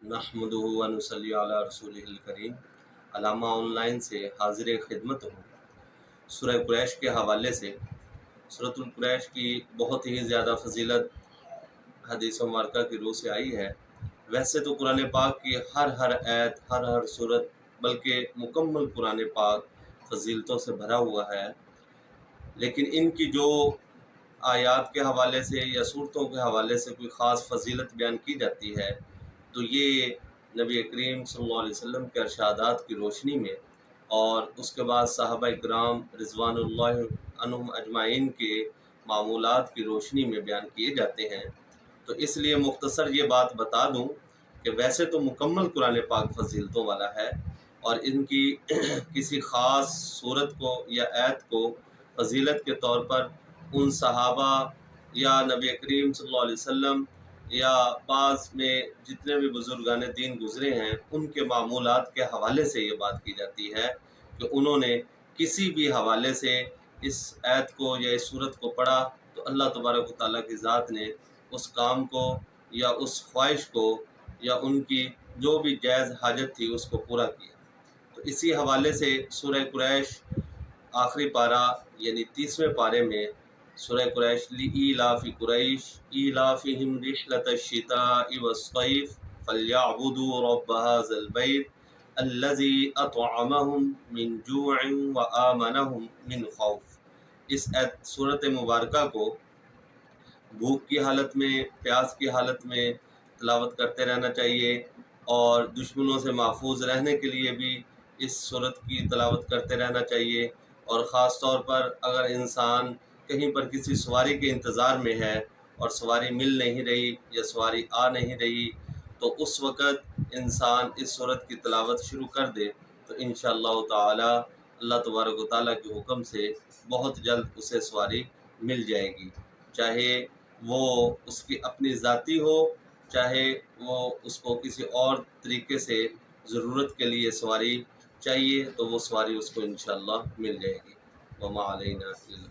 नहमदुहु व नुसल्ली अला रसूलिहिल करीम। अलामा ऑनलाइन से हाजिर खिदमत हूँ। सूरह कुरैश के हवाले से सूरतुल कुरैश की बहुत ही ज़्यादा फजीलत हदीस मुबारका की रूह से आई है। वैसे तो कुरान पाक की हर आयत हर सूरत बल्कि मुकम्मल कुरान पाक फजीलतों से भरा हुआ है, लेकिन इनकी जो आयात के हवाले से या सूरतों के हवाले से कोई ख़ास फजीलत बयान की जाती है तो ये नबी करीम सल्लल्लाहु अलैहि वसल्लम के इरशादात की रोशनी में और उसके बाद सहाबा इकराम रिज़वानुल्लाहि अन्हुम अजमाइन के मामूलात की रोशनी में बयान किए जाते हैं। तो इसलिए मुख्तसर ये बात बता दूं कि वैसे तो मुकम्मल कुरान पाक फजीलतों वाला है और इनकी किसी ख़ास सूरत को या आयत को फजीलत के तौर पर उन सहाबा या नबी करीम सल्लल्लाहु अलैहि वसल्लम या बाज़ में जितने भी बुजुर्गान दीन गुज़रे हैं उनके मामूलात के हवाले से ये बात की जाती है कि उन्होंने किसी भी हवाले से इस आयत को या इस सूरत को पढ़ा तो अल्लाह तबारक व तआला की ज़ात ने उस काम को या उस ख्वाहिश को या उनकी जो भी जायज़ हाजत थी उसको पूरा किया। तो इसी हवाले से सूरह कुरैश आखिरी पारा यानी 30वें पारे में सूरह कुरैश लिईलाफि कुरैश ईलाफिहिम रिहलतश्शिताइ वस्सैफ फल्यअबुदू रब्ब हाज़ल बैत अल्लज़ी अतअमहुम मिन जूअइन व आमनहुम मिन खौफ। इस सूरत मुबारका को भूख की हालत में, प्यास की हालत में तिलावत करते रहना चाहिए और दुश्मनों से महफूज रहने के लिए भी इस सूरत की तिलावत करते रहना चाहिए। और ख़ास तौर पर अगर इंसान कहीं पर किसी सवारी के इंतज़ार में है और सवारी मिल नहीं रही या सवारी आ नहीं रही तो उस वक़्त इंसान इस सूरत की तिलावत शुरू कर दे तो इंशाअल्लाह ताला अल्लाह तबारक व तआला के हुक्म से बहुत जल्द उसे सवारी मिल जाएगी, चाहे वो उसकी अपनी ज़ाती हो चाहे वो उसको किसी और तरीके से ज़रूरत के लिए सवारी चाहिए तो वो सवारी उसको इंशाअल्लाह मिल जाएगी। वमा अलैना इल्ला